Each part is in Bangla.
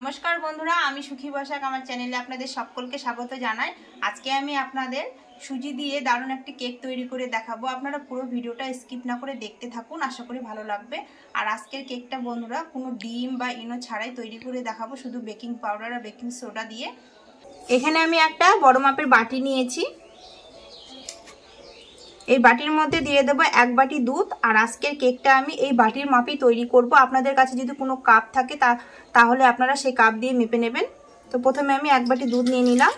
नमस्कार बंधुरा आमी सुखी बसाक आमार चैनेले आपनादेर सकलके स्वागत जानाई। आजके आमी आपनादेर सुजी दिए दारुण एकटी केक तैरी करे देखाबो। आपनारा पुरो भिडियोटा स्किप ना करे देखते थाकुन, आशा करी भालो लागबे। और आजकेर केकटा बंधुरा कोनो डिम बा इनो छाड़ाई तैरी करे देखाबो, शुधु बेकिंग पाउडार और बेकिंग सोडा दिए। एखाने आमी एकटा बड़ मापेर बाटी नियेछि, এই বাটির মধ্যে দিয়ে দেব এক বাটি দুধ। আর আজকের কেকটা আমি এই বাটির মাপেই তৈরি করব। আপনাদের কাছে যদি কোনো কাপ থাকে তাহলে আপনারা সেই কাপ দিয়ে মেপে নেবেন। তো প্রথমে আমি এক বাটি দুধ নিয়ে নিলাম,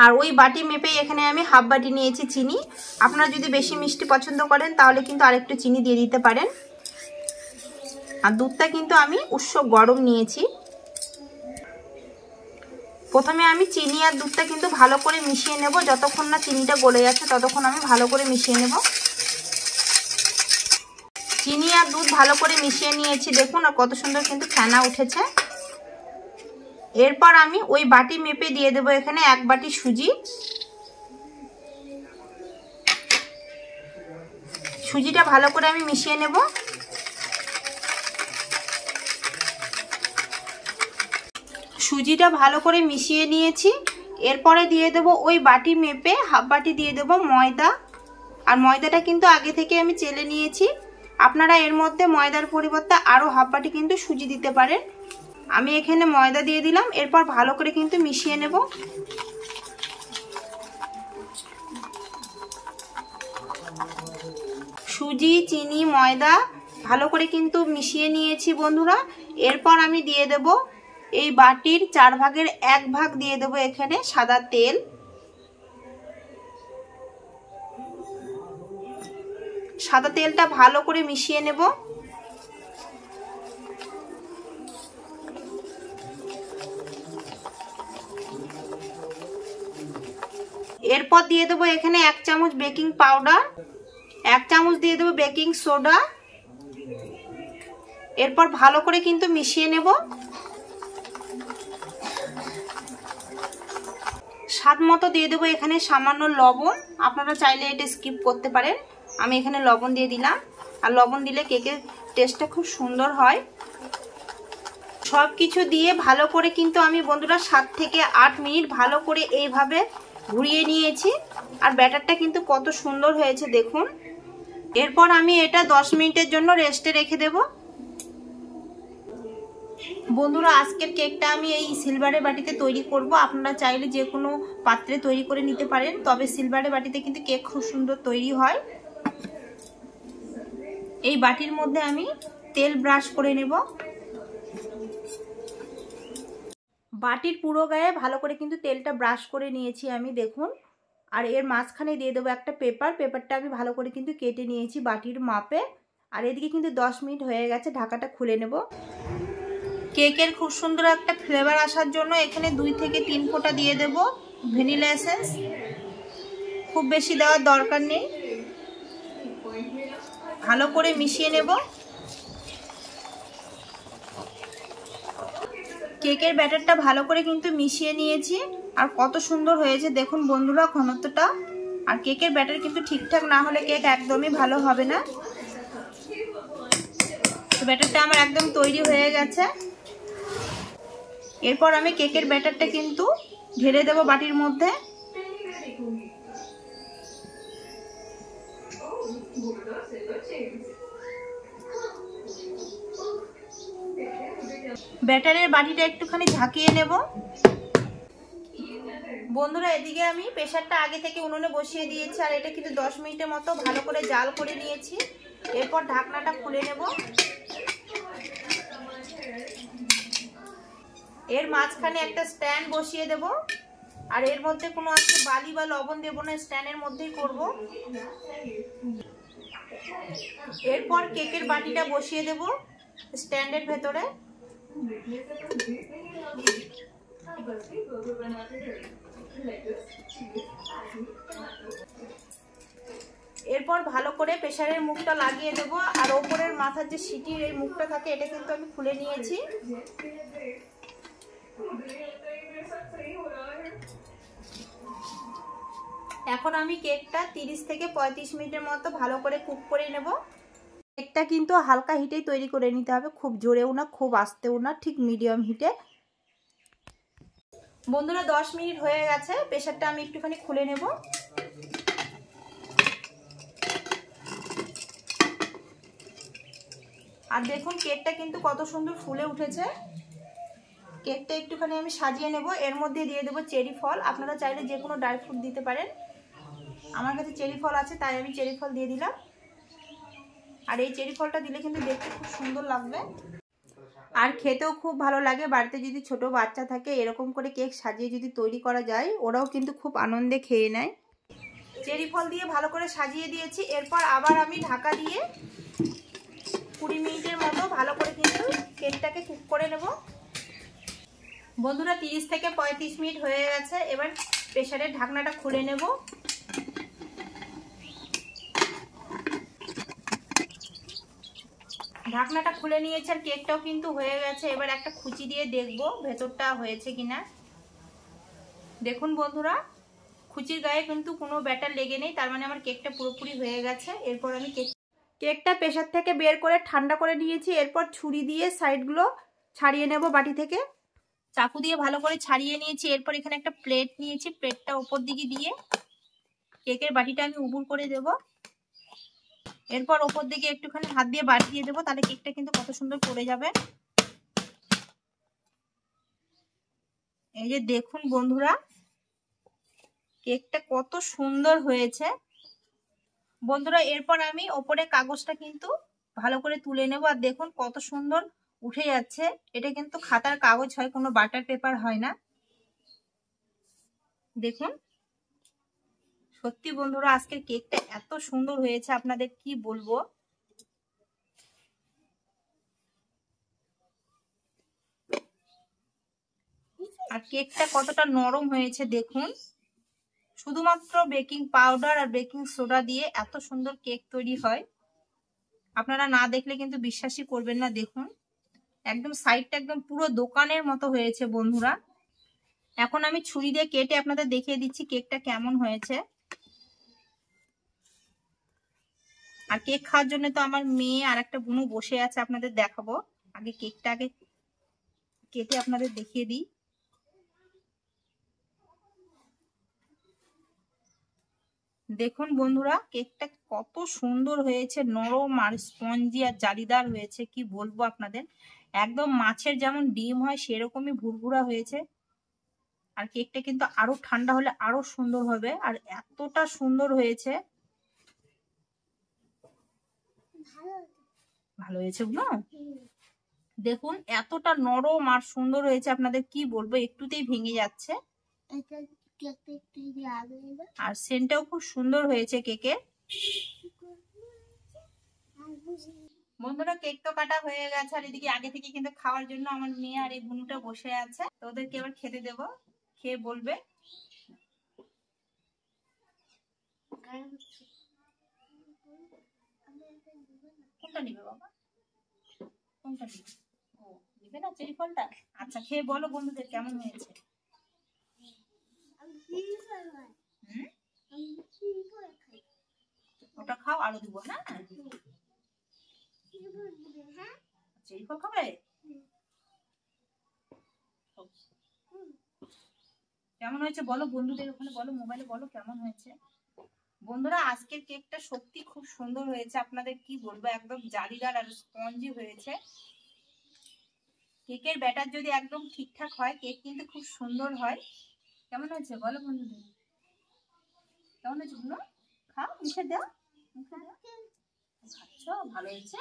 আর ওই বাটি মেপেই এখানে আমি হাফ বাটি নিয়েছি চিনি। আপনারা যদি বেশি মিষ্টি পছন্দ করেন তাহলে কিন্তু আরেকটু চিনি দিয়ে দিতে পারেন। আর দুধটা কিন্তু আমি উষ্ণ গরম নিয়েছি। প্রথমে আমি চিনি আর দুধটা কিন্তু ভালো করে মিশিয়ে নেব। যতক্ষণ না চিনিটা গলে যাচ্ছে ততক্ষণ আমি ভালো করে মিশিয়ে নেব। চিনি আর দুধ ভালো করে মিশিয়ে নিয়েছি, দেখুন আর কত সুন্দর কিন্তু ফেনা উঠেছে। এরপর আমি ওই বাটি মেপে দিয়ে দেব এখানে এক বাটি সুজি। সুজিটা ভালো করে আমি মিশিয়ে নেব। সুজিটা ভালো করে মিশিয়ে নিয়েছি। এরপরে দিয়ে দেব ওই বাটি মেপে হাফ বাটি দিয়ে দেব ময়দা। আর ময়দাটা কিন্তু আগে থেকে আমি চেলে নিয়েছি। আপনারা এর মধ্যে ময়দার পরিবর্তে আরো হাফ বাটি কিন্তু সুজি দিতে পারেন। আমি এখানে ময়দা দিয়ে দিলাম। এরপর ভালো করে কিন্তু মিশিয়ে নেব। সুজি চিনি ময়দা ভালো করে কিন্তু মিশিয়ে নিয়েছি বন্ধুরা। এরপর আমি দিয়ে দেব এই বাটির 4 ভাগের 1 ভাগ দিয়ে দেব এখানে সাদা তেল। সাদা তেলটা ভালো করে মিশিয়ে নেব। এরপর দিয়ে দেব এখানে 1 চামচ বেকিং পাউডার, 1 চামচ দিয়ে দেব বেকিং সোডা। এরপর ভালো করে কিন্তু মিশিয়ে নেব। স্বাদ মতো দিয়ে দেবো এখানে সামান্য লবণ। আপনারা চাইলে এটা স্কিপ করতে পারেন, আমি এখানে লবণ দিয়ে দিলাম। আর লবণ দিলে কেকের টেস্টটা খুব সুন্দর হয়। সব কিছু দিয়ে ভালো করে কিন্তু আমি বন্ধুরা 7 থেকে 8 মিনিট ভালো করে এইভাবে ঘুরিয়ে নিয়েছি। আর ব্যাটারটা কিন্তু কত সুন্দর হয়েছে দেখুন। এরপর আমি এটা 10 মিনিটের জন্য রেস্টে রেখে দেব। বন্ধুরা আজকের কেকটা আমি এই সিলভারের বাটিতে তৈরি করব। আপনারা চাইলে যে কোনো পাত্রে তৈরি করে নিতে পারেন, তবে সিলভারের বাটিতে কিন্তু কেক খুব সুন্দর তৈরি হয়। এই বাটির মধ্যে আমি তেল ব্রাশ করে নেব। বাটির পুরো গায়ে ভালো করে কিন্তু তেলটা ব্রাশ করে নিয়েছি আমি, দেখুন। আর এর মাঝখানে দিয়ে দেবো একটা পেপারটা আমি ভালো করে কিন্তু কেটে নিয়েছি বাটির মাপে। আর এদিকে কিন্তু 10 মিনিট হয়ে গেছে, ঢাকাটা খুলে নেব। কেকের খুব সুন্দর একটা ফ্লেভার আসার জন্য এখানে 2 থেকে 3 ফোঁটা দিয়ে দেব ভ্যানিলা এসেন্স। খুব বেশি দেওয়ার দরকার নেই। ভালো করে মিশিয়ে নেব। কেকের ব্যাটারটা ভালো করে কিন্তু মিশিয়ে নিয়েছি। আর কত সুন্দর হয়েছে দেখুন বন্ধুরা ঘনত্বটা। আর কেকের ব্যাটার কিন্তু ঠিকঠাক না হলে কেক একদমই ভালো হবে না। তো ব্যাটারটা আমার একদম তৈরি হয়ে গেছে। এরপর আমি কেকের ব্যাটারটা কিন্তু ঢেলে দেব বাটির মধ্যে। ব্যাটারের বাটিটা একটুখানি ঝাঁকিয়ে নেব। বন্ধুরা এদিকে আমি প্রেসারটা আগে থেকে উনুনে বসিয়ে দিয়েছি। আর এটা কিন্তু 10 মিনিটের মতো ভালো করে জাল করে নিয়েছি। এরপর ঢাকনাটা খুলে নেব। এর মাঝখানে একটা স্ট্যান্ড বসিয়ে দেব। আর এর মধ্যে কোনো আজকে বালি বা লবণ দেব না, স্ট্যান্ডের মধ্যেই করব। এরপর কেকের বাটিটা বসিয়ে দেব স্ট্যান্ডের ভেতরে। এরপর ভালো করে প্রেসারের মুখটা লাগিয়ে দেব। আর ওপরের মাথার যে সিটির এই মুখটা থাকে এটা কিন্তু আমি খুলে নিয়েছি। এখন আমি কেকটা 30 থেকে 35 মিনিটের মতো ভালো করে কুক করে নেব। কেকটা কিন্তু হালকা হিটেই তৈরি করে নিতে হবে, খুব জোরেও না খুব আস্তেও না, ঠিক মিডিয়াম হিটে। বন্ধুরা 10 মিনিট হয়ে গেছে, প্রেসারটা আমি একটুখানি খুলে নেব। আর দেখুন কেকটা কিন্তু কত সুন্দর ফুলে উঠেছে। কেকটা একটুখানি আমি সাজিয়ে নেব, এর মধ্যে দিয়ে দেবো চেরি ফল। আপনারা চাইলে যে কোনো ড্রাই ফ্রুট দিতে পারেন, আমার কাছে চেরি ফল আছে তাই আমি চেরি ফল দিয়ে দিলাম। আর এই চেরি ফলটা দিলে কিন্তু দেখতে খুব সুন্দর লাগবে আর খেতেও খুব ভালো লাগে। বাড়িতে যদি ছোট বাচ্চা থাকে এরকম করে কেক সাজিয়ে যদি তৈরি করা যায়, ওরাও কিন্তু খুব আনন্দে খেয়ে নেয়। চেরি ফল দিয়ে ভালো করে সাজিয়ে দিয়েছি, এরপর আবার আমি ঢাকা দিয়ে 20 মিনিটের মতো ভালো করে কিন্তু কেকটাকে কুক করে নেব। বন্ধুরা 30 থেকে 35 মিনিট হয়ে গেছে, এবার প্রেসারের ঢাকনাটা খুলে নেব। ঢাকনাটা খুলে নিয়েছে আর কেকটাও কিন্তু হয়ে গেছে। এবার একটা খুঁচি দিয়ে দেখব ভেতরটা হয়েছে কিনা। দেখুন বন্ধুরা, খুঁচির গায়ে কিন্তু কোনো ব্যাটার লেগে নেই, তার মানে আমার কেকটা পুরোপুরি হয়ে গেছে। এরপর আমি কেকটা প্রেসার থেকে বের করে ঠান্ডা করে নিয়েছি। এরপর ছুরি দিয়ে সাইডগুলো ছাড়িয়ে নেব বাটি থেকে, চাকু দিয়ে ভালো করে ছাড়িয়ে নিয়েছি। এরপর এখানে একটা প্লেট নিয়েছি, প্লেটটা উপর দিকে দিয়ে কেকের বাটিটা আমি উবুর করে দেব। এরপর ওপর দিকে একটুখানি হাত দিয়ে বাড়িয়ে দেবো, তাহলে কেকটা কিন্তু কত সুন্দর পড়ে যাবে। এই যে দেখুন বন্ধুরা, কেকটা কত সুন্দর হয়েছে। বন্ধুরা এরপর আমি ওপরে কাগজটা কিন্তু ভালো করে তুলে নেব। আর দেখুন কত সুন্দর উঠে যাচ্ছে। এটা কিন্তু খাতার কাগজ হয়, কোনো বাটার পেপার হয় না। দেখুন সত্যি বন্ধুরা আজকের কেকটা এত সুন্দর হয়েছে, আপনাদের কি বলবো। আর কেকটা কতটা নরম হয়েছে দেখুন। শুধুমাত্র বেকিং পাউডার আর বেকিং সোডা দিয়ে এত সুন্দর কেক তৈরি হয়, আপনারা না দেখলে কিন্তু বিশ্বাসই করবেন না। দেখুন একদম সাইডটা একদম পুরো দোকানের মতো হয়েছে বন্ধুরা। এখন আমি ছুরি দিয়ে কেটে আপনাদের দেখিয়ে দিচ্ছি কেকটা কেমন হয়েছে। আর কেক খাওয়ার জন্য তো আমার মেয়ে আর একটা বোনও বসে আছে, আপনাদের দেখাবো। আগে কেকটা কেটে আপনাদের দেখিয়ে দিই। দেখুন বন্ধুরা কেকটা কত সুন্দর হয়েছে, নরম আর স্পঞ্জি আর জালিদার হয়েছে, কি বলবো আপনাদের। একদম মাছের যেমন ডিম হয় সেরকমই ভুরভুরা হয়েছে। আর কেকটা কিন্তু আরো ঠান্ডা হলে আরো সুন্দর হবে। আর এতটা সুন্দর হয়েছে, ভালো হয়েছে না? দেখুন এতটা নরম আর সুন্দর হয়েছে, আপনাদের কি বলবো, একটুতেই ভেঙে যাচ্ছে। আর সেন্টটাও খুব সুন্দর হয়েছে কেকের। বন্ধুরা কেক তো কাটা হয়ে গেছে, আর এদিকে আগে থেকে কিন্তু খাওয়ার জন্য আমার মেয়ে আর এই বুনুটা বসে আছে। তো ওদেরকে এবার খেতে দেব, খেয়ে বলবে। কোনটা নিবে বাবা, কোনটা নিবে? ও নিবে না চেরি ফলটা? আচ্ছা খেয়ে বলো বন্ধুদের কেমন হয়েছে। ওটা খাও, আরো দিব। হ্যাঁ চেরি ফল খাবে? কেমন হয়েছে বলো বন্ধুদের ওখানে, বলো মোবাইলে বলো কেমন হয়েছে। বন্ধুরা আজকের কেকটা সত্যি খুব সুন্দর হয়েছে, আপনাদের কি বলবো, একদম জালিদার আর স্পঞ্জি হয়েছে। কেকের ব্যাটার যদি একদম ঠিকঠাক হয় কেক কিন্তু খুব সুন্দর হয়। কেমন হয়েছে বলো বন্ধুদের, কেমন হয়েছে বলো, খাও মুখে দাও, মুখে দাও। খাচ্ছ, ভালো হয়েছে।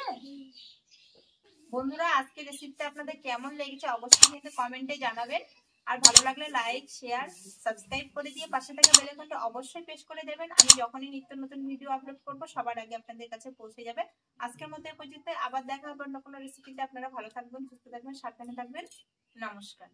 বন্ধুরা আজকের রেসিপিটা আপনাদের কেমন লেগেছে অবশ্যই কিন্তু কমেন্টে জানাবেন। আর ভালো লাগলে লাইক শেয়ার সাবস্ক্রাইব করে দিয়ে পাশে থাকা বেল আইকনটা অবশ্যই প্রেস করে দেবেন। আমি যখনই নিত্য নতুন ভিডিও আপলোড করব সবার আগে আপনাদের কাছে পৌঁছে যাবে। আজকের মতো পর্যন্ত, আবার দেখা হবে অন্য কোনো রেসিপিতে। আপনারা ভালো থাকবেন, সুস্থ থাকবেন, সাবধানে থাকবেন। নমস্কার।